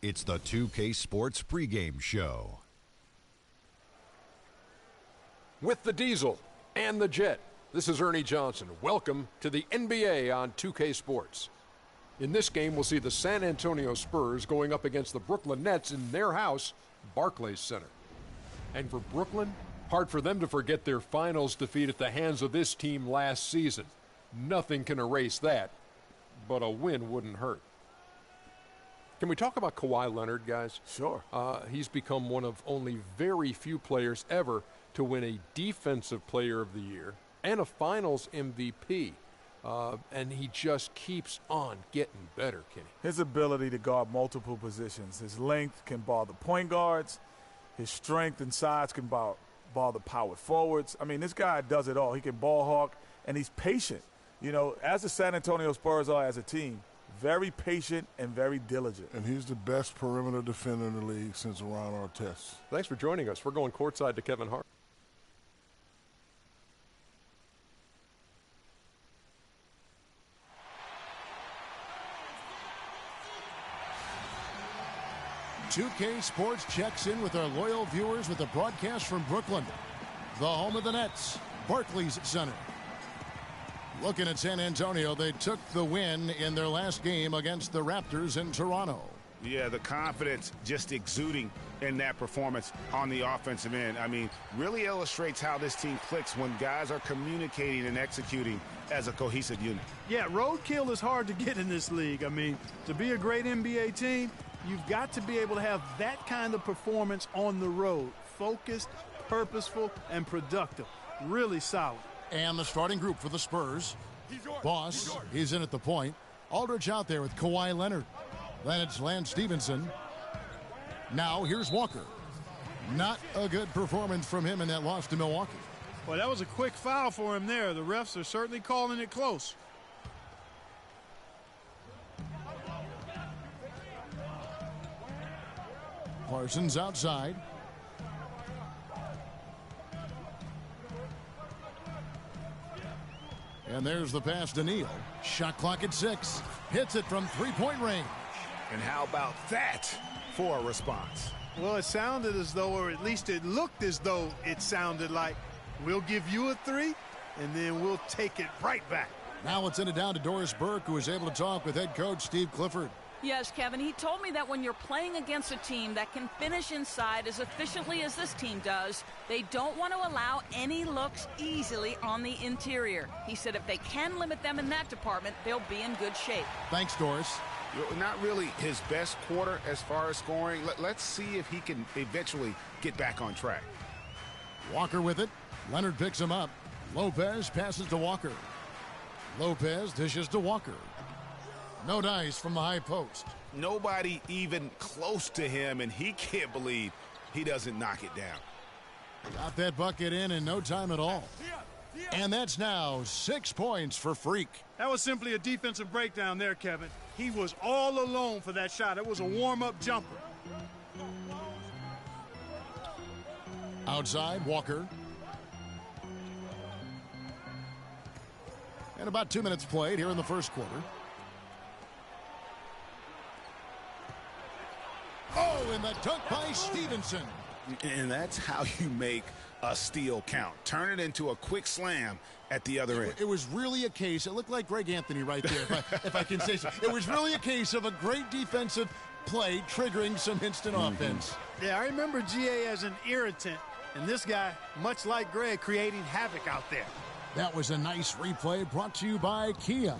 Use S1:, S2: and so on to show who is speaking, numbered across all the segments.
S1: It's the 2K Sports pregame show.
S2: With the Diesel and the Jet, this is Ernie Johnson. Welcome to the NBA on 2K Sports. In this game, we'll see the San Antonio Spurs going up against the Brooklyn Nets in their house, Barclays Center. And for Brooklyn, hard for them to forget their finals defeat at the hands of this team last season. Nothing can erase that, but a win wouldn't hurt. Can we talk about Kawhi Leonard, guys?
S3: Sure.
S2: He's become one of only very few players ever to win a Defensive Player of the Year and a Finals MVP. And he just keeps on getting better, Kenny.
S3: His ability to guard multiple positions. His length can bother point guards. His strength and size can bother power forwards. I mean, this guy does it all. He can ball hawk, and he's patient. You know, as the San Antonio Spurs are as a team, very patient and very diligent.
S4: And he's the best perimeter defender in the league since Ron Artest.
S2: Thanks for joining us. We're going courtside to Kevin Hart.
S5: "2K Sports" checks in with our loyal viewers with a broadcast from Brooklyn, the home of the Nets, Barclays Center. Looking at San Antonio, they took the win in their last game against the Raptors in Toronto.
S6: Yeah, the confidence just exuding in that performance on the offensive end. I mean, really illustrates how this team clicks when guys are communicating and executing as a cohesive unit.
S7: Yeah, roadkill is hard to get in this league. I mean, to be a great NBA team, you've got to be able to have that kind of performance on the road. Focused, purposeful, and productive. Really solid.
S5: And the starting group for the Spurs. Boss, he's in at the point. Aldridge out there with Kawhi Leonard. Then it's Lance Stevenson. Now here's Walker. Not a good performance from him in that loss to Milwaukee.
S7: Well, that was a quick foul for him there. The refs are certainly calling it close.
S5: Parsons outside. And there's the pass to Neal. Shot clock at 6. Hits it from three-point range.
S6: And how about that for a response?
S7: Well, it sounded as though, or at least it looked as though it sounded like, we'll give you a 3, and then we'll take it right back.
S5: Now it's in it down to Doris Burke, who is able to talk with head coach Steve Clifford.
S8: Yes, Kevin, he told me that when you're playing against a team that can finish inside as efficiently as this team does, they don't want to allow any looks easily on the interior. He said if they can limit them in that department, they'll be in good shape.
S5: Thanks, Doris.
S6: Not really his best quarter as far as scoring. Let's see if he can eventually get back on track.
S5: Walker with it. Leonard picks him up. Lopez passes to Walker. Lopez dishes to Walker. No dice from the high post.
S6: Nobody even close to him, and he can't believe he doesn't knock it down.
S5: Got that bucket in no time at all. And that's now 6 points for Freak.
S7: That was simply a defensive breakdown there, Kevin. He was all alone for that shot. It was a warm-up jumper.
S5: Outside, Walker. And about 2 minutes played here in the first quarter. Oh, and the dunk by Stevenson.
S6: And that's how you make a steal count. Turn it into a quick slam at the other end.
S5: It was really a case, it looked like Greg Anthony right there, if I can say so. It was really a case of a great defensive play triggering some instant offense.
S7: Yeah, I remember GA as an irritant, and this guy, much like Greg, creating havoc out there.
S5: That was a nice replay brought to you by Kia.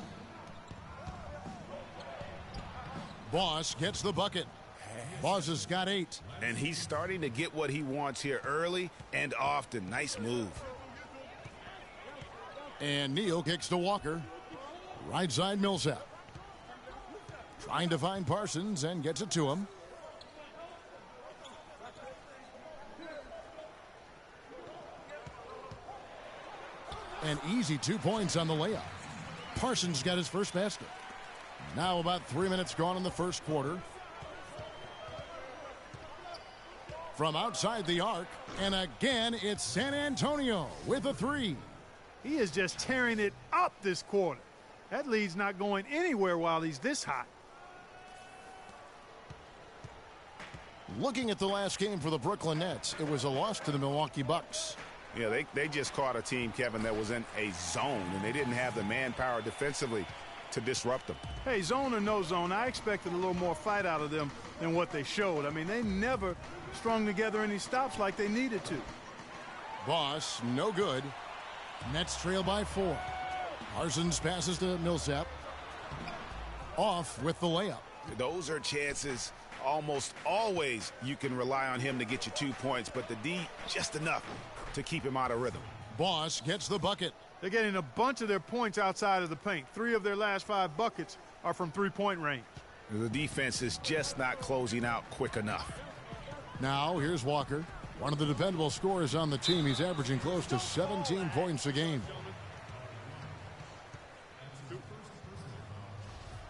S5: Boss gets the bucket. Boss has got 8.
S6: And he's starting to get what he wants here early and often. Nice move.
S5: And Neal kicks to Walker. Right side Millsap. Trying to find Parsons and gets it to him. An easy 2 points on the layup. Parsons got his first basket. Now about 3 minutes gone in the first quarter. From outside the arc, and again it's San Antonio with a 3.
S7: He is just tearing it up this quarter. That lead's not going anywhere while he's this hot.
S5: Looking at the last game for the Brooklyn Nets, it was a loss to the Milwaukee Bucks.
S6: Yeah, they just caught a team, Kevin, that was in a zone, and they didn't have the manpower defensively to disrupt them.
S7: Hey, zone or no zone, I expected a little more fight out of them than what they showed. I mean, they never strung together any stops like they needed to.
S5: Boss, no good. Nets trail by 4. Parsons passes to Millsap. Off with the layup.
S6: Those are chances almost always you can rely on him to get you 2 points, but the D just enough to keep him out of rhythm.
S5: Boss gets the bucket.
S7: They're getting a bunch of their points outside of the paint. 3 of their last 5 buckets are from three-point range.
S6: The defense is just not closing out quick enough.
S5: Now here's Walker, one of the dependable scorers on the team. He's averaging close to 17 points a game.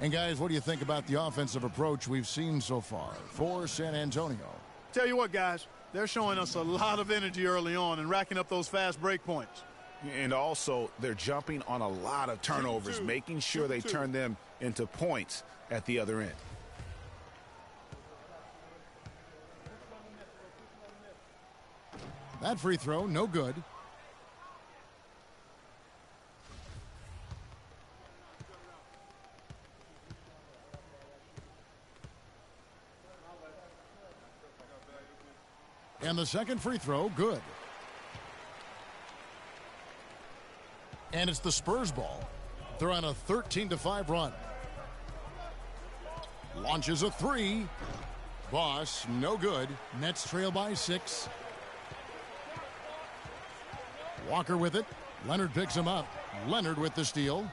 S5: And guys, what do you think about the offensive approach we've seen so far for San Antonio?
S7: Tell you what, guys, they're showing us a lot of energy early on and racking up those fast break points.
S6: And also, they're jumping on a lot of turnovers, making sure they turn them into points at the other end.
S5: That free throw, no good. And the second free throw, good. And it's the Spurs ball. They're on a 13-5 run. Launches a 3. Boss, no good. Nets trail by 6. Walker with it. Leonard picks him up. Leonard with the steal.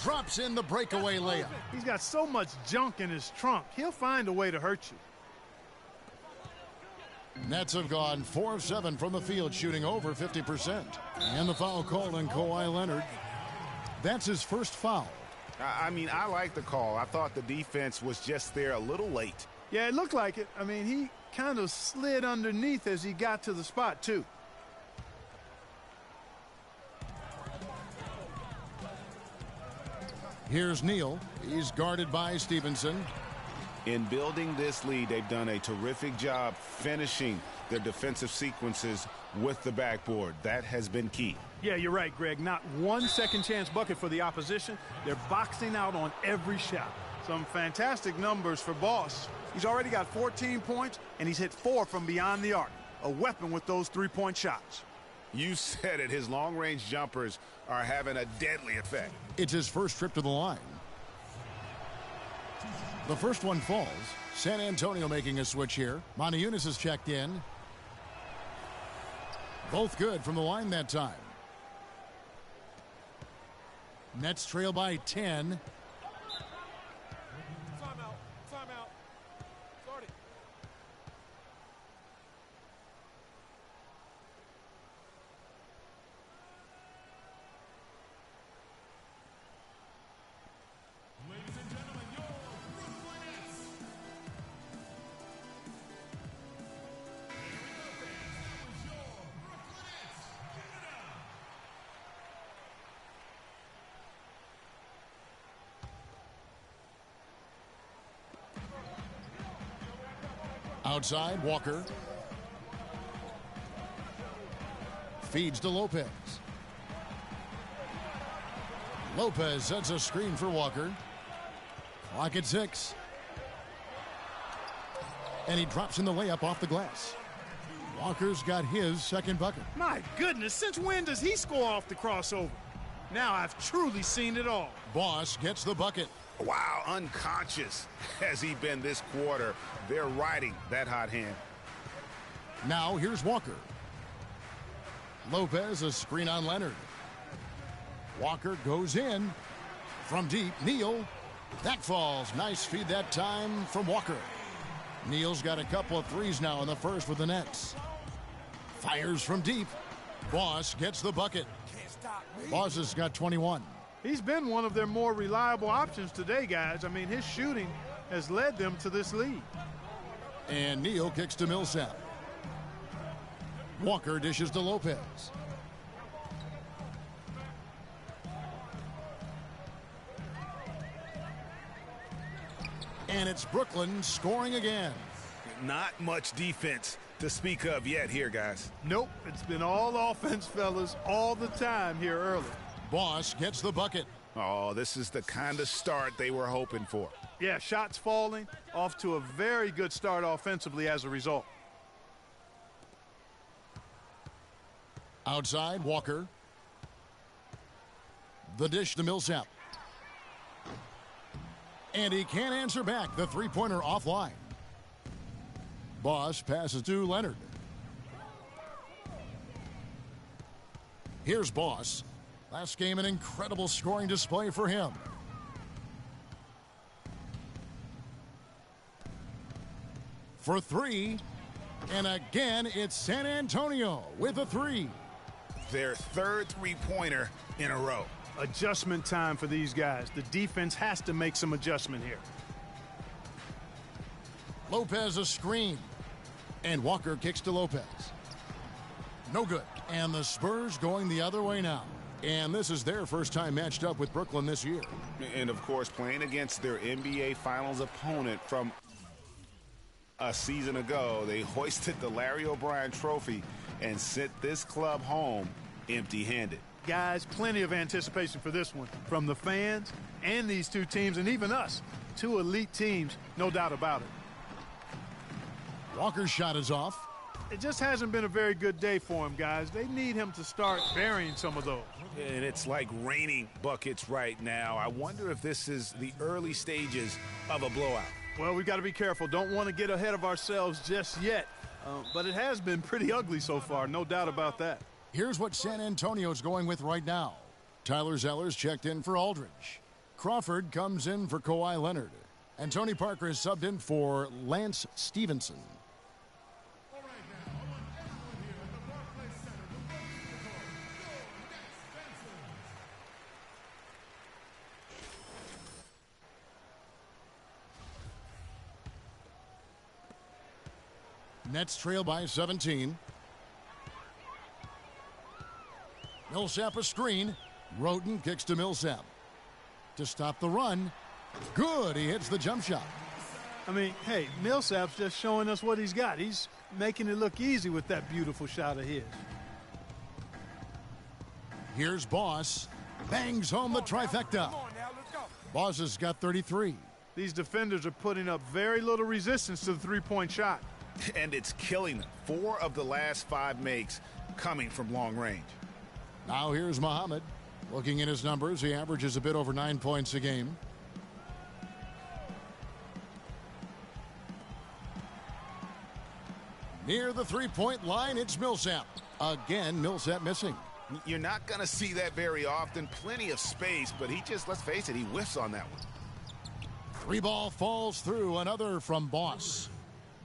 S5: Drops in the breakaway layup.
S7: He's got so much junk in his trunk. He'll find a way to hurt you.
S5: Nets have gone 4 of 7 from the field, shooting over 50%. And the foul called on Kawhi Leonard. That's his first foul.
S6: I mean, I like the call. I thought the defense was just there a little late.
S7: Yeah, it looked like it. I mean, he kind of slid underneath as he got to the spot, too.
S5: Here's Neal. He's guarded by Stevenson.
S6: In building this lead, they've done a terrific job finishing their defensive sequences with the backboard. That has been key.
S7: Yeah, you're right, Greg. Not one second chance bucket for the opposition. They're boxing out on every shot. Some fantastic numbers for Boss. He's already got 14 points, and he's hit 4 from beyond the arc. A weapon with those three-point shots.
S6: You said it. His long-range jumpers are having a deadly effect.
S5: It's his first trip to the line. The first one falls. San Antonio making a switch here. Moniunas is checked in. Both good from the line that time. Nets trail by 10.
S3: Timeout. Start it.
S5: Outside, Walker. Feeds to Lopez. Lopez sets a screen for Walker. Clock at 6. And he drops in the layup off the glass. Walker's got his second bucket.
S7: My goodness, since when does he score off the crossover? Now I've truly seen it all.
S5: Boss gets the bucket.
S6: Wow, unconscious has he been this quarter. They're riding that hot hand.
S5: Now here's Walker. Lopez, a screen on Leonard. Walker goes in. From deep, Neal. That falls. Nice feed that time from Walker. Neal's got a couple of threes now in the first with the Nets. Fires from deep. Boss gets the bucket. Boss has got 21.
S7: He's been one of their more reliable options today, guys. I mean, his shooting has led them to this lead.
S5: And Neal kicks to Millsap. Walker dishes to Lopez. And it's Brooklyn scoring again.
S6: Not much defense to speak of yet here, guys.
S7: Nope, it's been all offense, fellas, all the time here early.
S5: Boss gets the bucket.
S6: Oh, this is the kind of start they were hoping for.
S7: Yeah, shots falling, off to a very good start offensively as a result.
S5: Outside, Walker. The dish to Millsap. And he can't answer back. The three-pointer offline. Boss passes to Leonard. Here's Boss. Last game, an incredible scoring display for him. For three. And again, it's San Antonio with a three.
S6: Their third three-pointer in a row.
S7: Adjustment time for these guys. The defense has to make some adjustment here.
S5: Lopez a screen. And Walker kicks to Lopez. No good. And the Spurs going the other way now. And this is their first time matched up with Brooklyn this year.
S6: And, of course, playing against their NBA Finals opponent from a season ago. They hoisted the Larry O'Brien Trophy and sent this club home empty-handed.
S7: Guys, plenty of anticipation for this one from the fans and these two teams and even us. Two elite teams, no doubt about it.
S5: Walker's shot is off.
S7: It just hasn't been a very good day for him, guys. They need him to start burying some of those.
S6: And it's like raining buckets right now. I wonder if this is the early stages of a blowout.
S7: Well, we've got to be careful. Don't want to get ahead of ourselves just yet. But it has been pretty ugly so far, no doubt about that.
S5: Here's what San Antonio's going with right now. Tyler Zeller's checked in for Aldridge. Crawford comes in for Kawhi Leonard. And Tony Parker is subbed in for Lance Stevenson. Nets trail by 17. Millsap a screen. Roten kicks to Millsap. To stop the run. Good, he hits the jump shot.
S7: I mean, hey, Millsap's just showing us what he's got. He's making it look easy with that beautiful shot of his.
S5: Here's Boss. Bangs home the trifecta. Boss has got 33.
S7: These defenders are putting up very little resistance to the three-point shot.
S6: And it's killing them. 4 of the last 5 makes coming from long range.
S5: Now here's Muhammad. Looking at his numbers, he averages a bit over 9 points a game. Near the three-point line, it's Millsap. Again, Millsap missing.
S6: You're not going to see that very often. Plenty of space, but he just, let's face it, he whiffs on that one.
S5: 3 ball falls through. Another from Boss.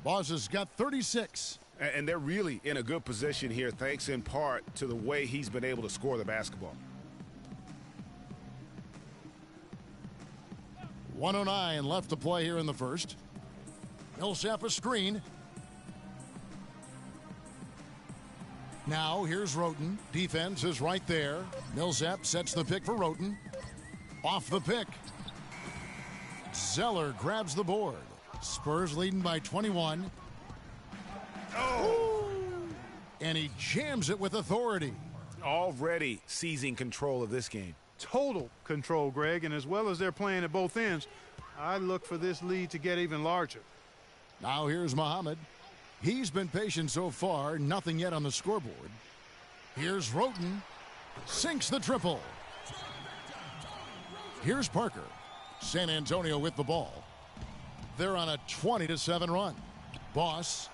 S5: Boss has got 36.
S6: And they're really in a good position here, thanks in part to the way he's been able to score the basketball.
S5: 1:09 left to play here in the first. Millsap a screen. Now here's Roten. Defense is right there. Millsap sets the pick for Roten. Off the pick. Zeller grabs the board. Spurs leading by 21.
S6: Oh!
S5: And he jams it with authority.
S6: Already seizing control of this game.
S7: Total control, Greg, and as well as they're playing at both ends, I look for this lead to get even larger.
S5: Now here's Muhammad. He's been patient so far, nothing yet on the scoreboard. Here's Roten. Sinks the triple. Here's Parker. San Antonio with the ball. They're on a 20-7 run. Boss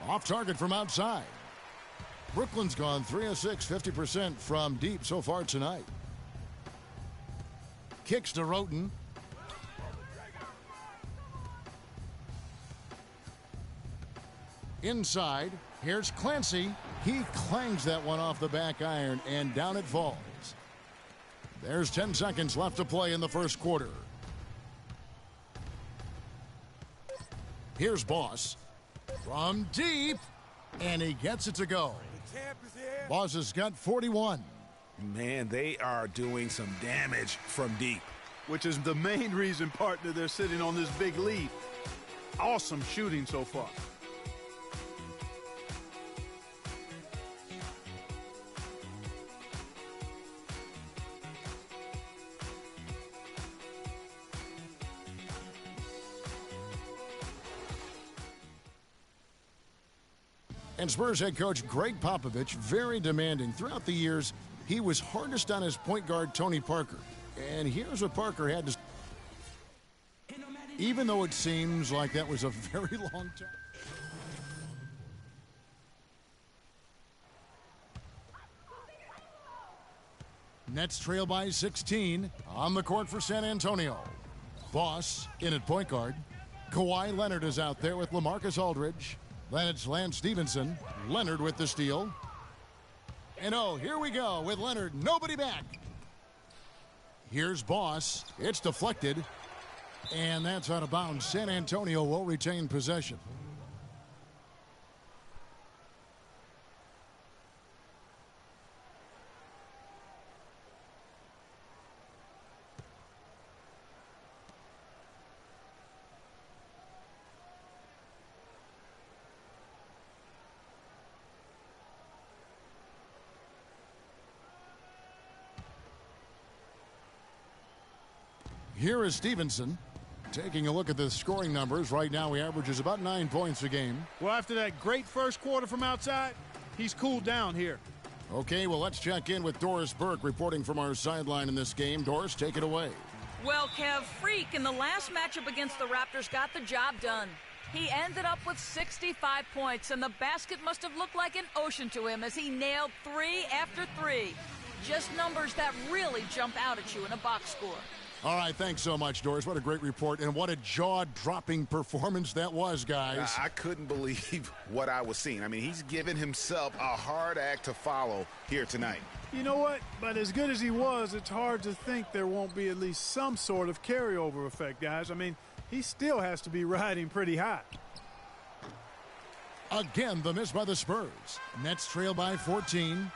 S5: off target from outside. Brooklyn's gone 3 of 6, 50% from deep so far tonight. Kicks to Roten. Inside, here's Clancy. He clangs that one off the back iron, and down it falls. There's 10 seconds left to play in the first quarter. Here's Boss. From deep, and he gets it to go. Boss has got 41.
S6: Man, they are doing some damage from deep.
S7: which is the main reason, partner, they're sitting on this big lead. Awesome shooting so far.
S5: And Spurs head coach Greg Popovich, very demanding. Throughout the years, he was hardest on his point guard, Tony Parker. And here's what Parker had to say. Even though it seems like that was a very long time. Nets trail by 16 on the court for San Antonio. Boss in at point guard. Kawhi Leonard is out there with LaMarcus Aldridge. Then it's Lance Stevenson. Leonard with the steal. And oh, here we go with Leonard. Nobody back. Here's Boss. It's deflected. And that's out of bounds. San Antonio will retain possession. Here is Stevenson. Taking a look at the scoring numbers, right now he averages about 9 points a game.
S7: Well, after that great first quarter from outside, he's cooled down here.
S5: Okay, well, let's check in with Doris Burke reporting from our sideline in this game. Doris, take it away.
S8: Well, Kev, Freak in the last matchup against the Raptors got the job done. He ended up with 65 points, and the basket must have looked like an ocean to him as he nailed 3 after 3. Just numbers that really jump out at you in a box score.
S5: All right, thanks so much, Doris. What a great report, and what a jaw-dropping performance that was, guys.
S6: I couldn't believe what I was seeing. I mean, he's given himself a hard act to follow here tonight.
S7: You know what? But as good as he was, it's hard to think there won't be at least some sort of carryover effect, guys. I mean, he still has to be riding pretty high.
S5: Again, the miss by the Spurs. Nets trail by 14.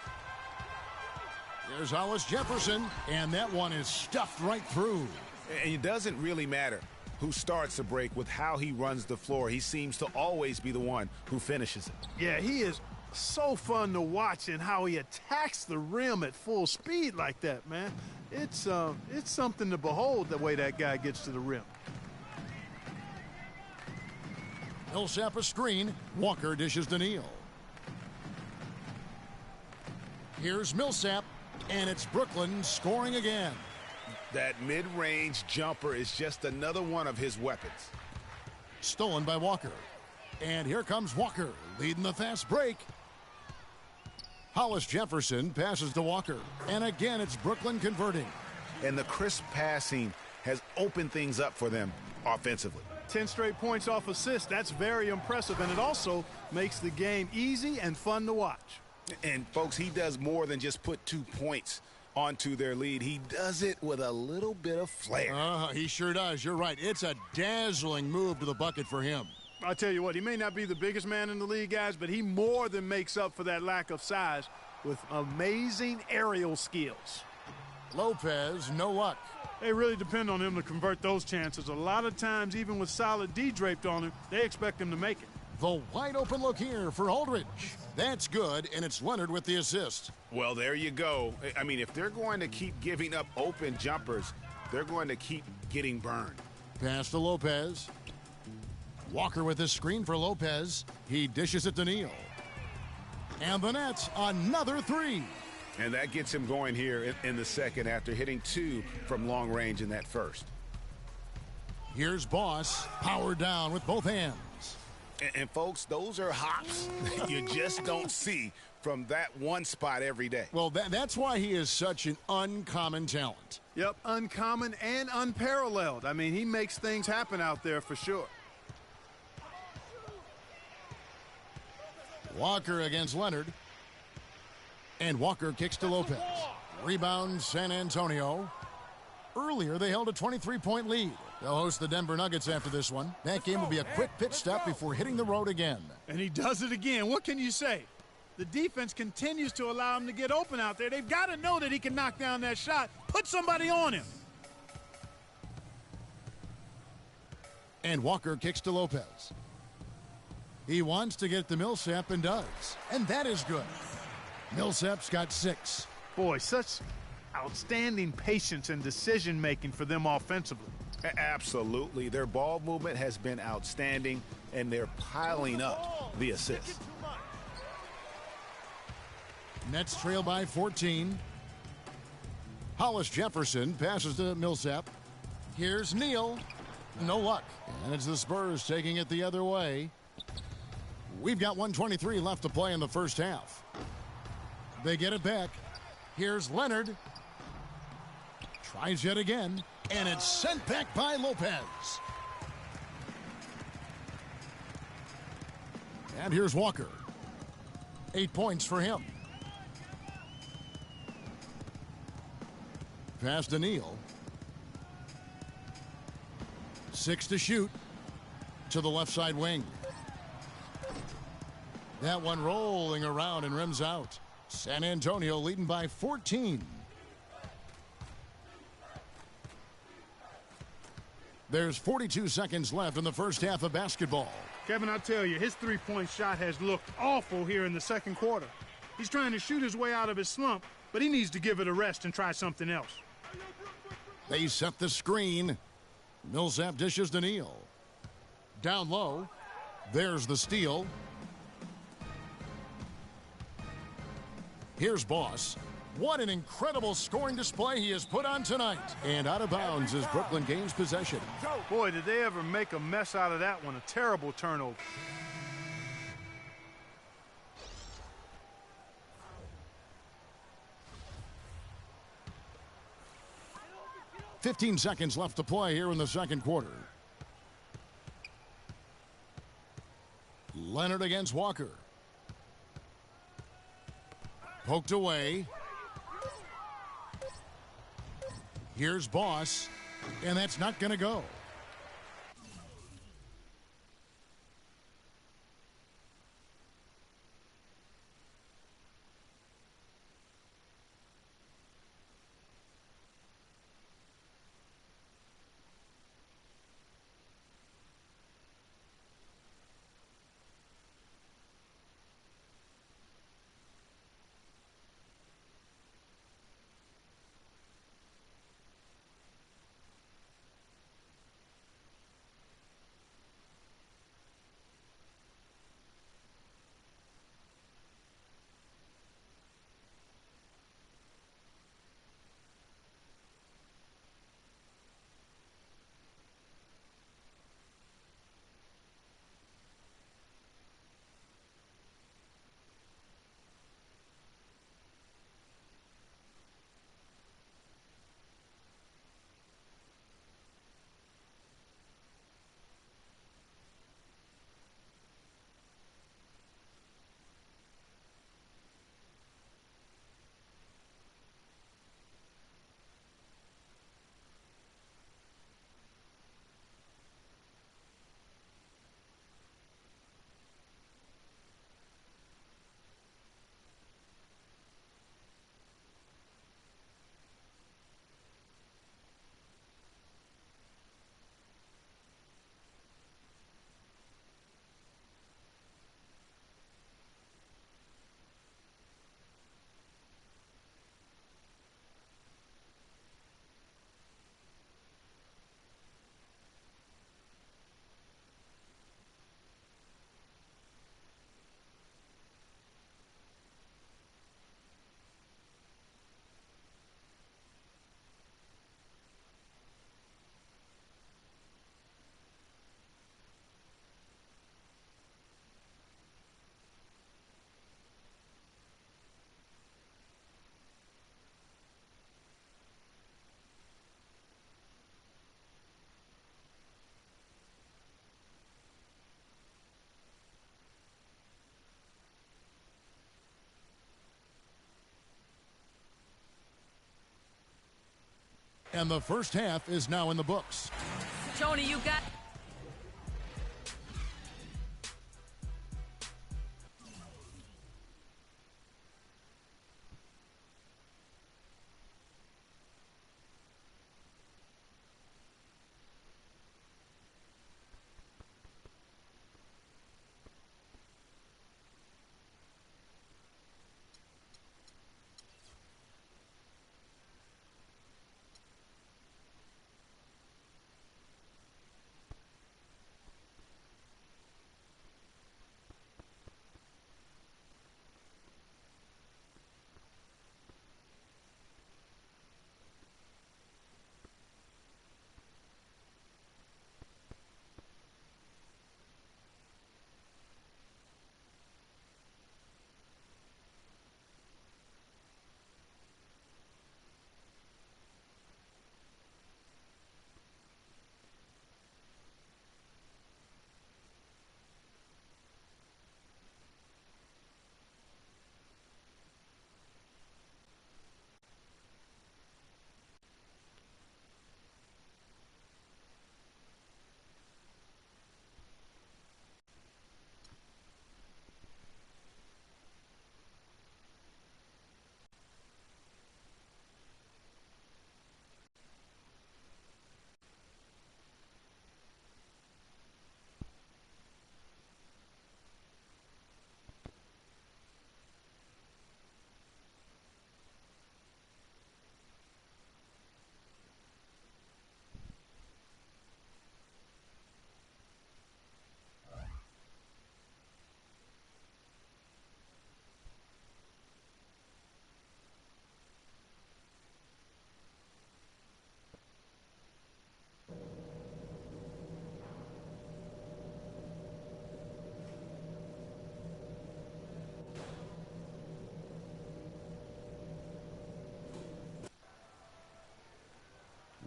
S5: There's Hollis Jefferson, and that one is stuffed right through.
S6: And it doesn't really matter who starts the break with how he runs the floor. He seems to always be the one who finishes it.
S7: Yeah, he is so fun to watch in how he attacks the rim at full speed like that, man. It's something to behold the way that guy gets to the rim.
S5: Millsap a screen. Walker dishes to Neal. Here's Millsap. And it's Brooklyn scoring again.
S6: That mid-range jumper is just another one of his weapons.
S5: Stolen by Walker. And here comes Walker, leading the fast break. Hollis Jefferson passes to Walker. And again, it's Brooklyn converting.
S6: And the crisp passing has opened things up for them offensively.
S7: 10 straight points off assists. That's very impressive. And it also makes the game easy and fun to watch.
S6: And, folks, he does more than just put 2 points onto their lead. He does it with a little bit of flair.
S5: He sure does. You're right. It's a dazzling move to the bucket for him.
S7: I'll tell you what, he may not be the biggest man in the league, guys, but he more than makes up for that lack of size with amazing aerial skills.
S5: Lopez, no luck.
S7: They really depend on him to convert those chances. A lot of times, even with solid D draped on him, they expect him to make it.
S5: The wide open look here for Aldridge. That's good, and it's Leonard with the assist.
S6: Well, there you go. I mean, if they're going to keep giving up open jumpers, they're going to keep getting burned.
S5: Pass to Lopez. Walker with his screen for Lopez. He dishes it to Neal. And the Nets, another 3.
S6: And that gets him going here in the second after hitting 2 from long range in that first.
S5: Here's Boss, powered down with both hands.
S6: And folks, those are hops you just don't see from that one spot every day.
S5: Well, that's why he is such an uncommon talent.
S7: Yep, uncommon and unparalleled. I mean, he makes things happen out there for sure.
S5: Walker against Leonard. And Walker kicks to Lopez. Rebound San Antonio. Earlier, they held a 23-point lead. They'll host the Denver Nuggets after this one. That game will be a quick pit stop before hitting the road again.
S7: And he does it again. What can you say? The defense continues to allow him to get open out there. They've got to know that he can knock down that shot. Put somebody on him.
S5: And Walker kicks to Lopez. He wants to get to Millsap and does. And that is good. Millsap's got 6.
S7: Boy, such outstanding patience and decision-making for them offensively.
S6: Absolutely. Their ball movement has been outstanding, and they're piling up the assists.
S5: Nets trail by 14. Hollis Jefferson passes to Millsap. Here's Neal. No luck. And it's the Spurs taking it the other way. We've got 1:23 left to play in the first half. They get it back. Here's Leonard. Tries yet again. And it's sent back by Lopez. And here's Walker. 8 points for him. Pass to Neal. 6 to shoot. To the left side wing. That one rolling around and rims out. San Antonio leading by 14. There's 42 seconds left in the first half of basketball.
S7: Kevin, I tell you, his three-point shot has looked awful here in the second quarter. He's trying to shoot his way out of his slump, but he needs to give it a rest and try something else.
S5: They set the screen. Millsap dishes to Neal. Down low. There's the steal. Here's Boss. What an incredible scoring display he has put on tonight. And out of bounds as Brooklyn gains possession.
S7: Boy, did they ever make a mess out of that one. A terrible turnover.
S5: "15 seconds left to play here in the second quarter. Leonard against Walker. Poked away. Here's Boss, and that's not going to go. And the first half is now in the books.
S8: Tony, you got...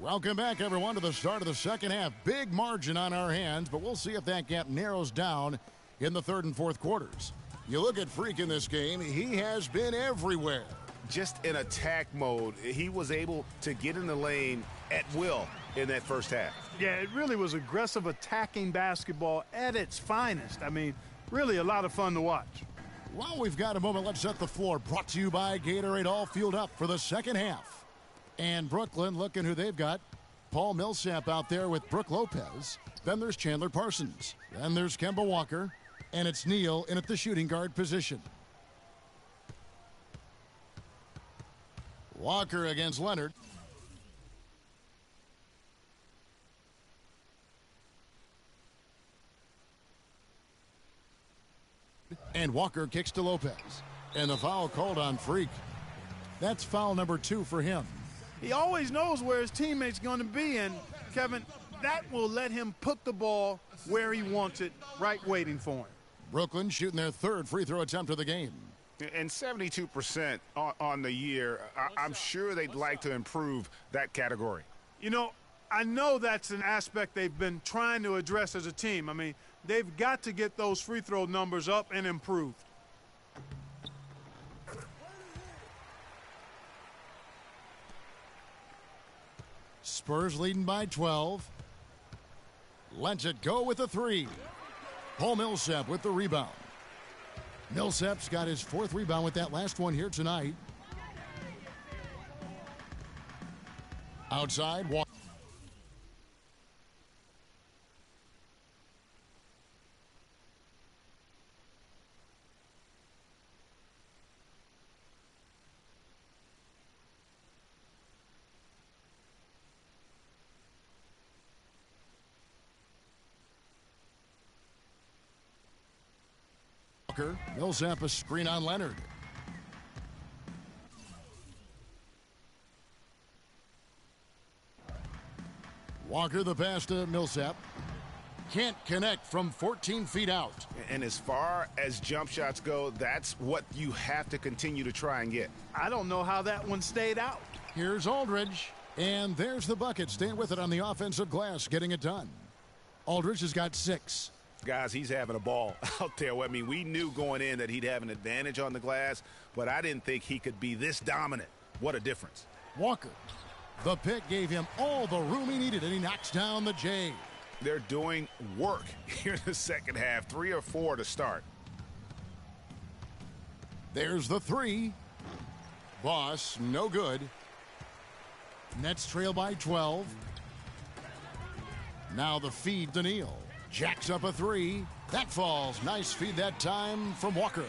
S5: Welcome back, everyone, to the start of the second half. Big margin on our hands, but we'll see if that gap narrows down in the third and fourth quarters. You look at Freak in this game, he has been everywhere.
S6: Just in attack mode, he was able to get in the lane at will in that first half.
S7: Yeah, it really was aggressive attacking basketball at its finest. I mean, really a lot of fun to watch.
S5: While we've got a moment, let's set the floor. Brought to you by Gatorade, all fueled up for the second half. And Brooklyn, looking who they've got. Paul Millsap out there with Brook Lopez. Then there's Chandler Parsons. Then there's Kemba Walker. And it's Neal in at the shooting guard position. Walker against Leonard. And Walker kicks to Lopez. And the foul called on Freak. That's foul number 2 for him.
S7: He always knows where his teammate's going to be, and, Kevin, that will let him put the ball where he wants it, right waiting for him.
S5: Brooklyn shooting their third free throw attempt of the game.
S6: And 72% on the year. I'm sure they'd like to improve that category.
S7: You know, I know that's an aspect they've been trying to address as a team. I mean, they've got to get those free throw numbers up and improved.
S5: Spurs leading by 12. Lets it go with a 3. Paul Millsap with the rebound. Millsap's got his 4th rebound with that last one here tonight. Outside. Millsap a screen on Leonard. Walker the pass to Millsap. Can't connect from 14 feet out.
S6: And as far as jump shots go, that's what you have to continue to try and get.
S7: I don't know how that one stayed out.
S5: Here's Aldridge. And there's the bucket. Staying with it on the offensive glass, getting it done. Aldridge has got 6.
S6: Guys, he's having a ball out there. I mean, we knew going in that he'd have an advantage on the glass, but I didn't think he could be this dominant. What a difference.
S5: Walker. The pick gave him all the room he needed, and he knocks down the J.
S6: They're doing work here in the second half. 3 or 4 to start.
S5: There's the 3. Boss, no good. Nets trail by 12. Now the feed to Neal. Jacks up a 3. That falls. Nice feed that time from Walker.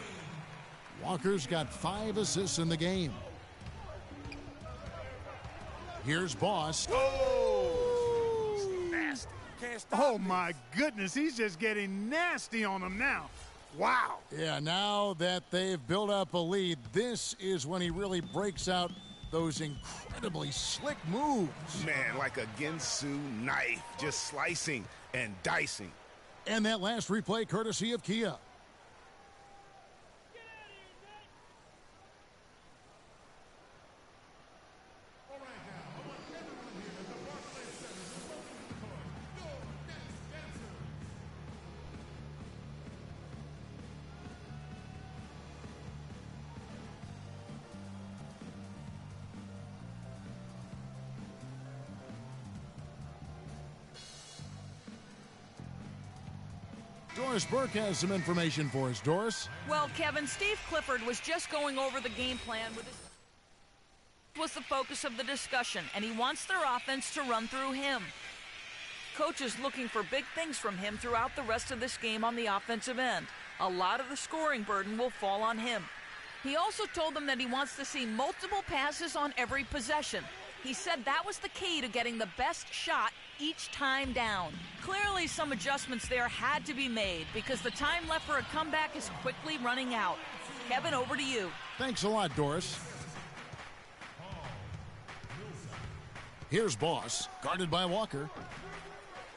S5: Walker's got 5 assists in the game. Here's Boss.
S6: Oh, nasty.
S7: Oh, my goodness. He's just getting nasty on him now. Wow.
S5: Yeah, now that they've built up a lead, this is when he really breaks out those incredibly slick moves.
S6: Man, like a Ginsu knife, just slicing and dicing.
S5: And that last replay courtesy of Kia. Doris Burke has some information for us. Doris?
S8: Well, Kevin, Steve Clifford was just going over the game plan with his... was the focus of the discussion, and he wants their offense to run through him. Coach is looking for big things from him throughout the rest of this game on the offensive end. A lot of the scoring burden will fall on him. He also told them that he wants to see multiple passes on every possession. He said that was the key to getting the best shot each time down. Clearly, some adjustments there had to be made because the time left for a comeback is quickly running out. Kevin, over to you.
S5: Thanks a lot, Doris. Here's Boss, guarded by Walker.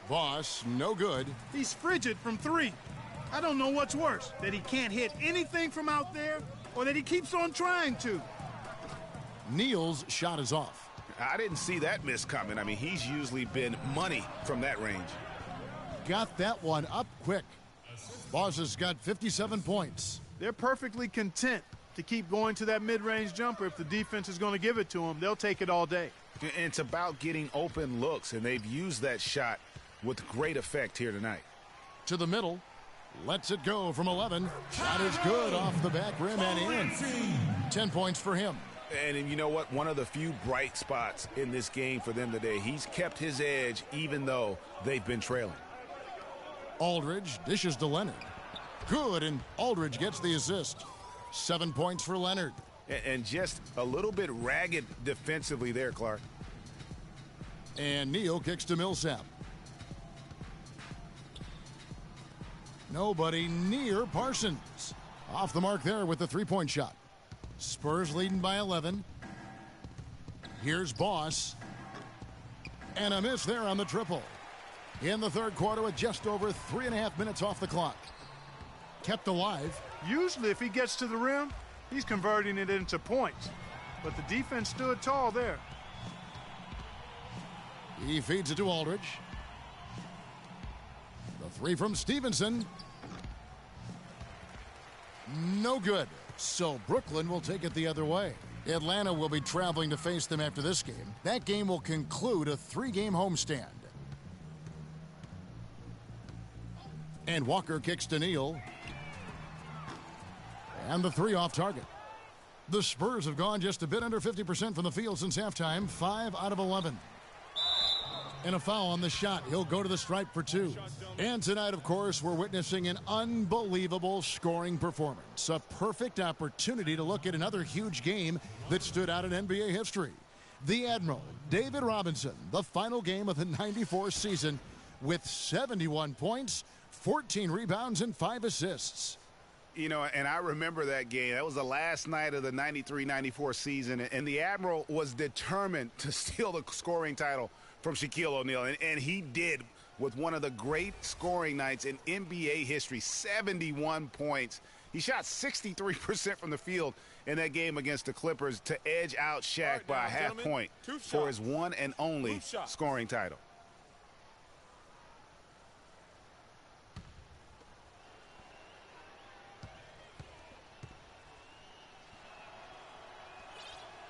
S5: Boss, no good.
S7: He's frigid from 3. I don't know what's worse, that he can't hit anything from out there or that he keeps on trying to.
S5: Neal's shot is off.
S6: I didn't see that miss coming. I mean, he's usually been money from that range.
S5: Got that one up quick. Boss has got 57 points.
S7: They're perfectly content to keep going to that mid-range jumper. If the defense is going to give it to them, they'll take it all day.
S6: And it's about getting open looks, and they've used that shot with great effect here tonight.
S5: To the middle. Lets it go from 11. Shot is good off the back rim and in. 10 points for him.
S6: And you know what? One of the few bright spots in this game for them today. He's kept his edge even though they've been trailing.
S5: Aldridge dishes to Leonard. Good, and Aldridge gets the assist. 7 points for Leonard.
S6: And just a little bit ragged defensively there, Clark.
S5: And Neal kicks to Millsap. Nobody near Parsons. Off the mark there with the three-point shot. Spurs leading by 11. Here's Boss. And a miss there on the triple. In the third quarter with just over 3.5 minutes off the clock. Kept alive.
S7: Usually if he gets to the rim, he's converting it into points. But the defense stood tall there.
S5: He feeds it to Aldridge. The three from Stevenson. No good. So Brooklyn will take it the other way. Atlanta will be traveling to face them after this game. That game will conclude a 3-game homestand. And Walker kicks to Neal. And the three off target. The Spurs have gone just a bit under 50% from the field since halftime. 5 out of 11. And a foul on the shot. He'll go to the stripe for 2. And tonight, of course, we're witnessing an unbelievable scoring performance. A perfect opportunity to look at another huge game that stood out in NBA history. The Admiral, David Robinson, the final game of the 94 season with 71 points, 14 rebounds, and 5 assists.
S6: You know, and I remember that game. That was the last night of the 93-94 season, and the Admiral was determined to steal the scoring title from Shaquille O'Neal, and he did with one of the great scoring nights in NBA history, 71 points. He shot 63% from the field in that game against the Clippers to edge out Shaq by a half point for his one and only scoring title.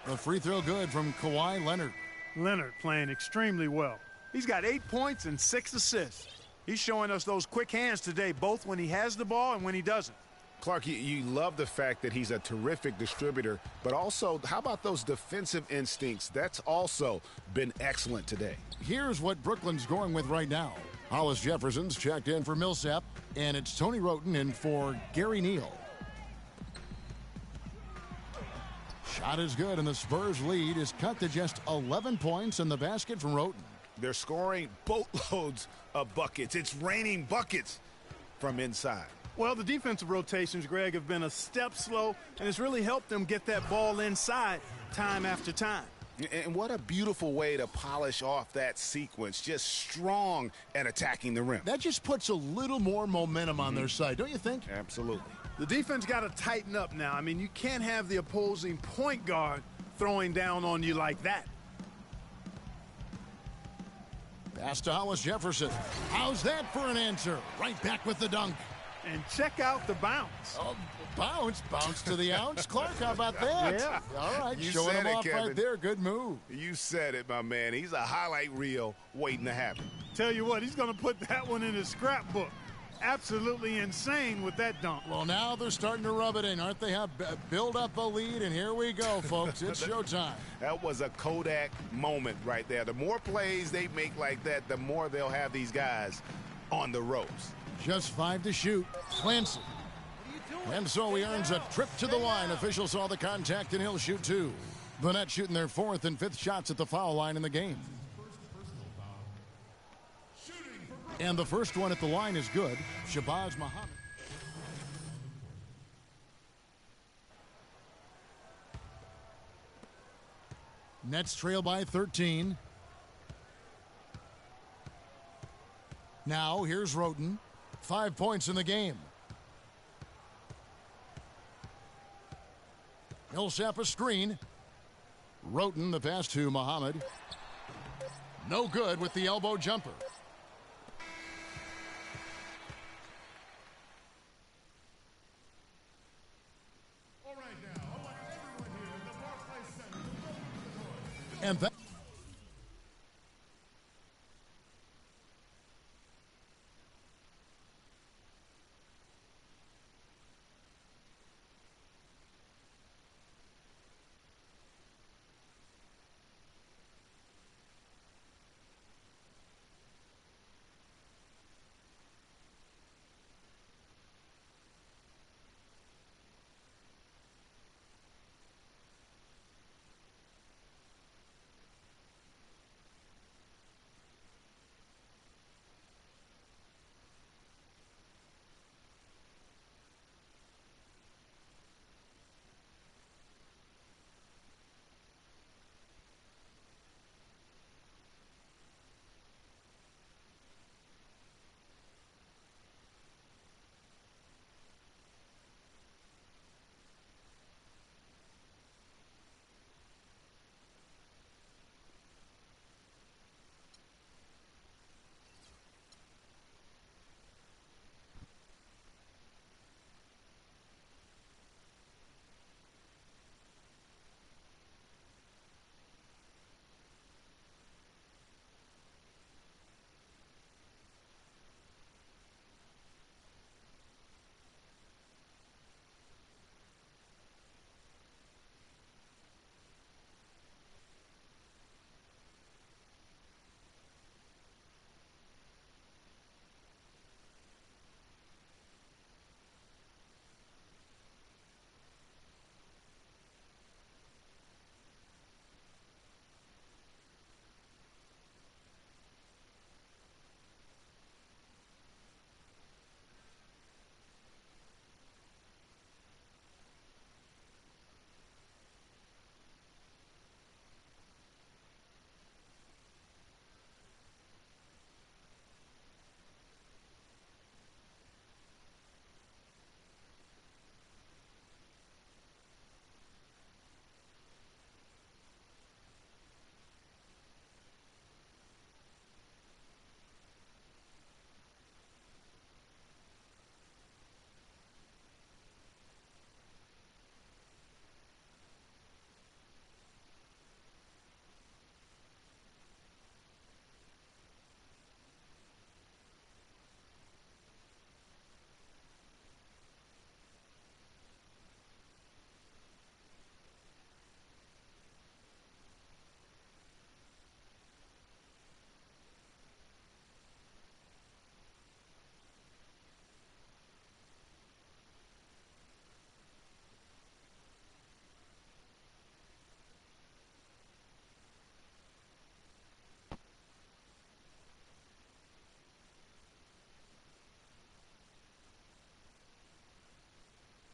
S5: The free throw good from Kawhi Leonard.
S7: Leonard playing extremely well. He's got 8 points and 6 assists. He's showing us those quick hands today, both when he has the ball and when he doesn't.
S6: Clark, you love the fact that he's a terrific distributor, but also, how about those defensive instincts? That's also been excellent today.
S5: Here's what Brooklyn's going with right now. Hollis Jefferson's checked in for Millsap, and it's Tony Wroten in for Gary Neal. Shot is good, and the Spurs lead is cut to just 11 points in the basket from Wroten.
S6: They're scoring boatloads of buckets. It's raining buckets from inside.
S7: Well, the defensive rotations, Greg, have been a step slow, and it's really helped them get that ball inside time after time.
S6: And what a beautiful way to polish off that sequence. Just strong at attacking the rim.
S5: That just puts a little more momentum on their side, don't you think?
S6: Absolutely.
S7: The defense got to tighten up now. I mean, you can't have the opposing point guard throwing down on you like that.
S5: Pass to Hollis Jefferson. How's that for an answer? Right back with the dunk.
S7: And check out the bounce.
S5: Oh, bounce to the ounce. Clark, how about that?
S7: Yeah.
S5: All right,
S6: You
S5: showing
S6: said
S5: him
S6: it,
S5: off
S6: Kevin.
S5: right there. Good move.
S6: You said it, my man. He's a highlight reel waiting to happen.
S7: Tell you what, he's going to put that one in his scrapbook. Absolutely insane with that dunk.
S5: Well, now they're starting to rub it in, aren't they? Build up a lead, and here we go, folks. It's showtime.
S6: That was a Kodak moment right there. The more plays they make like that, the more they'll have these guys on the ropes.
S5: Just 5 to shoot. Clancy. And so he earns a trip to the line. Officials saw the contact, and he'll shoot 2. The Nets shooting their 4th and 5th shots at the foul line in the game. And the first one at the line is good. Shabazz Muhammad. Nets trail by 13. Now here's Wroten. 5 points in the game. Millsap a screen. Roten, the pass to Muhammad. No good with the elbow jumper.